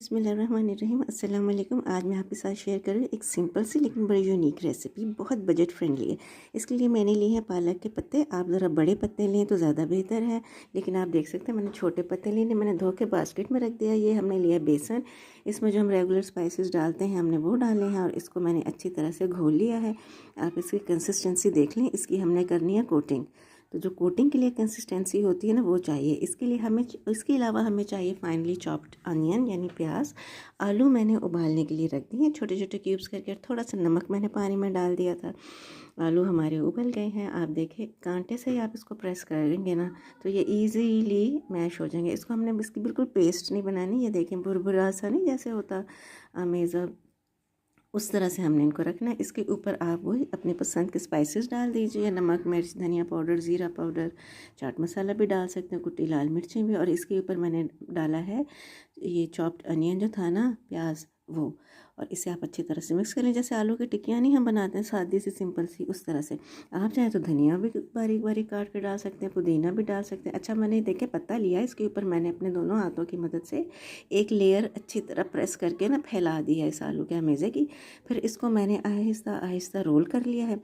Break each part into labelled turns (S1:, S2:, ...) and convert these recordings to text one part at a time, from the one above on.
S1: बिस्मिल्लाहिर्रहमानिर्रहीम अस्सलाम वालेकुम। आज मैं आपके साथ शेयर कर रही हूँ एक सिंपल सी लेकिन बड़ी यूनिक रेसिपी, बहुत बजट फ्रेंडली है। इसके लिए मैंने लिए हैं पालक के पत्ते। आप ज़रा बड़े पत्ते लें तो ज़्यादा बेहतर है, लेकिन आप देख सकते हैं मैंने छोटे पत्ते लिए, मैंने धो के बास्केट में रख दिया। ये हमने लिया बेसन, इसमें जो हम रेगुलर स्पाइसेस डालते हैं हमने वो डाले हैं और इसको मैंने अच्छी तरह से घोल लिया है। आप इसकी कंसिस्टेंसी देख लें, इसकी हमने करनी है कोटिंग। तो जो कोटिंग के लिए कंसिस्टेंसी होती है ना वो चाहिए। इसके लिए हमें, इसके अलावा हमें चाहिए फाइनली चॉप्ड अनियन यानी प्याज। आलू मैंने उबालने के लिए रख दिए छोटे छोटे क्यूब्स करके, थोड़ा सा नमक मैंने पानी में डाल दिया था। आलू हमारे उबल गए हैं। आप देखें कांटे से ही आप इसको प्रेस करेंगे ना तो ये इजीली मैश हो जाएंगे। इसको हमने इसकी बिल्कुल पेस्ट नहीं बनानी, ये देखें भुरभुरा सा नहीं जैसे होता मेज़ा, उस तरह से हमने इनको रखना है। इसके ऊपर आप वही अपनी पसंद के स्पाइसेस डाल दीजिए, नमक, मिर्च, धनिया पाउडर, ज़ीरा पाउडर, चाट मसाला भी डाल सकते हैं, कुटी लाल मिर्चें भी। और इसके ऊपर मैंने डाला है ये चॉप्ड अनियन जो था ना, प्याज, वो। और इसे आप अच्छी तरह से मिक्स करें, जैसे आलू की टिक्कियाँ नहीं हम बनाते हैं सादी सी सिंपल सी, उस तरह से। आप चाहें तो धनिया भी बारीक बारीक काट के डाल सकते हैं, पुदीना भी डाल सकते हैं। अच्छा, मैंने देखे पत्ता लिया, इसके ऊपर मैंने अपने दोनों हाथों की मदद से एक लेयर अच्छी तरह प्रेस करके ना फैला दी है इस आलू के हमेज़े की। फिर इसको मैंने आहिस्ता आहिस्ता रोल कर लिया है।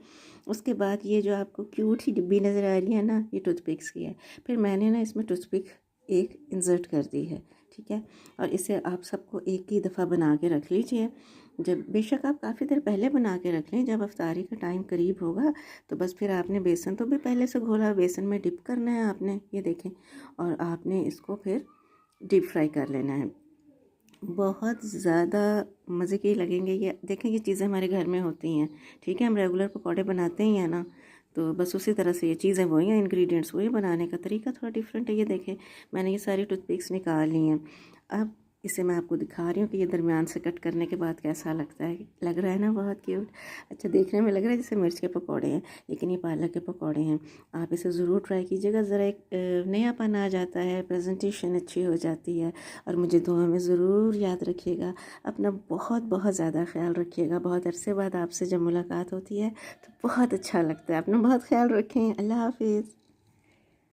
S1: उसके बाद ये जो आपको क्यूट ही डिब्बी नज़र आ रही है ना, ये टूथपिक्स की है। फिर मैंने ना इसमें टूथपिक एक इंसर्ट कर दी है, ठीक है। और इसे आप सबको एक ही दफ़ा बना के रख लीजिए। जब बेशक आप काफ़ी देर पहले बना के रख लें, जब अफ्तारी का टाइम करीब होगा तो बस फिर आपने बेसन तो भी पहले से घोला, बेसन में डिप करना है आपने, ये देखें। और आपने इसको फिर डीप फ्राई कर लेना है। बहुत ज़्यादा मज़े के लगेंगे ये। देखें ये चीज़ें हमारे घर में होती हैं, ठीक है, हम रेगुलर पकौड़े बनाते ही हैं ना, तो बस उसी तरह से ये चीज़ें वही हैं, इंग्रेडिएंट्स वही, बनाने का तरीका थोड़ा डिफरेंट है। ये देखें मैंने ये सारी टूथपिक्स निकाल ली हैं। अब इसे मैं आपको दिखा रही हूँ कि ये दरमियान से कट करने के बाद कैसा लगता है। लग रहा है ना बहुत क्यूट। अच्छा, देखने में लग रहा है जैसे मिर्च के पकौड़े हैं, लेकिन ये पालक के पकौड़े हैं। आप इसे ज़रूर ट्राई कीजिएगा, ज़रा एक नयापन आ जाता है, प्रेजेंटेशन अच्छी हो जाती है। और मुझे दुआ में ज़रूर याद रखिएगा। अपना बहुत बहुत ज़्यादा ख्याल रखिएगा। बहुत अरसे बाद आपसे जब मुलाकात होती है तो बहुत अच्छा लगता है। अपना बहुत ख्याल रखें। अल्लाह हाफिज़।